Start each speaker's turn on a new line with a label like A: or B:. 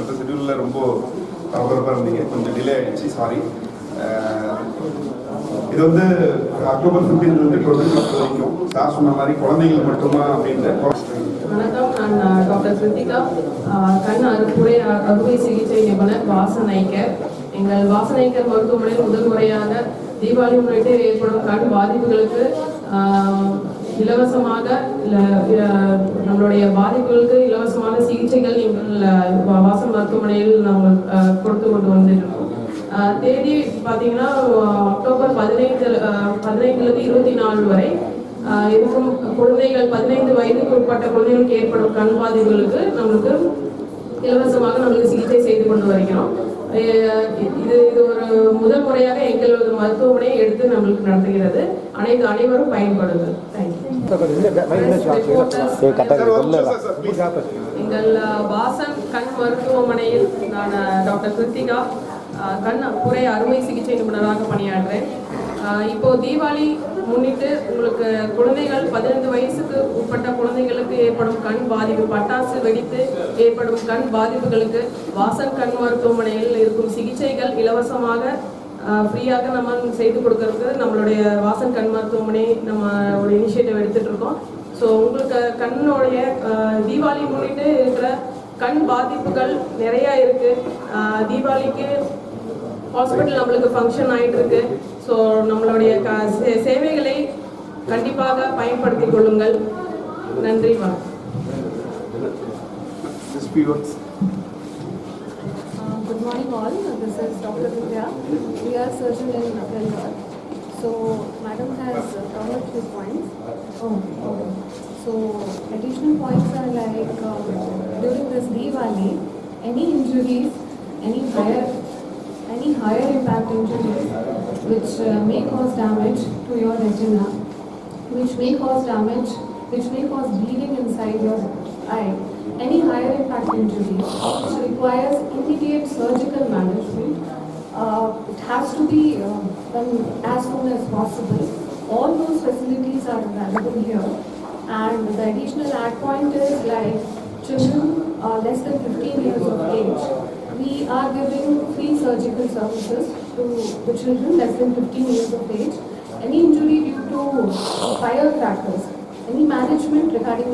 A: அடுத்த ஷெட்யூலில் ரொம்ப பரபரப்பாக இருந்தீங்க, கொஞ்சம் டிலே ஆகிடுச்சு, சாரி. இது வந்து அக்டோபர் 15 20 வரைக்கும் சார் சொன்ன மாதிரி குழந்தைகள் மட்டுமா அப்படின்ற.
B: வணக்கம், நான் டாக்டர் கிருத்திகா, கண் அறுப்புரை அறுவை சிகிச்சை நிபுணர் வாசனைக்கர். எங்கள் வாசனைக்கர் மருத்துவமனையில் முதல் முறையாக தீபாவளி முன்னிட்டு ஏற்படும் கண் பாதிப்புகளுக்கு இலவசமாக நம்மளுடைய பாதிப்புகளுக்கு இலவசமான சிகிச்சைகள் எங்கள் வாசன் மருத்துவமனையில் நாங்கள் கொடுத்து கொண்டு வந்துருக்கோம். தேதி பார்த்தீங்கன்னா அக்டோபர் 15 24 வரை இருக்கும் குழந்தைகள் 15 வயதுக்கு உட்பட்ட குழந்தைகளுக்கு ஏற்படும் கண் பாதிப்புகளுக்கு நம்மளுக்கு இலவசமாக நம்மளுக்கு சிகிச்சை செய்து கொண்டு வருகிறோம். இது ஒரு முதல் முறையாக எங்களது மருத்துவமனையை எடுத்து நம்மளுக்கு நடத்துகிறது. அனைவரும் பயன்படுங்கள். எங்கள் வாசன் கண் மருத்துவமனையில் நான் டாக்டர் கிருத்திகா, கண் அப்புரை அறுவை சிகிச்சை நிபுணராக பணியாற்றுறேன். இப்போ தீபாவளி முன்னிட்டு உங்களுக்கு குழந்தைகள் 15 வயசுக்கு உட்பட்ட குழந்தைகளுக்கு ஏற்படும் கண் பாதிப்பு, பட்டாசு வெடித்து ஏற்படும் கண் பாதிப்புகளுக்கு வாசன் கண் மருத்துவமனையில் இருக்கும் சிகிச்சைகள் இலவசமாக ஃப்ரீயாக நம்ம செய்து கொடுக்கறதுக்கு நம்மளுடைய வாசன் கண் மருத்துவமனை நம்ம ஒரு இனிஷியேட்டிவ் எடுத்துட்டு இருக்கோம். ஸோ உங்களுக்கு கண்ணுடைய தீபாவளி முன்னிட்டு இருக்கிற கண் பாதிப்புகள் நிறையா இருக்கு. தீபாவளிக்கு ஹாஸ்பிட்டல் நம்மளுக்கு ஃபங்க்ஷன் ஆகிட்டு இருக்கு. ஸோ நம்மளுடைய சேவைகளை கண்டிப்பாக பயன்படுத்திக் கொள்ளுங்கள். நன்றி.
C: Good morning all. This is Dr. Divya. We are surgeon in Bangalore. So madam has covered few points. So additional points are like during this Diwali, any injuries, any higher impact injuries which may cause damage to your retina, which may cause bleeding inside your eye, any higher impact injury which requires immediate surgical management, it has to be done as soon as possible. All those facilities are available here, and the additional add point is like children less than 15 years of age. We are giving free surgical services to the children less than 15 years of age. Any injury due to firecrackers, any management regarding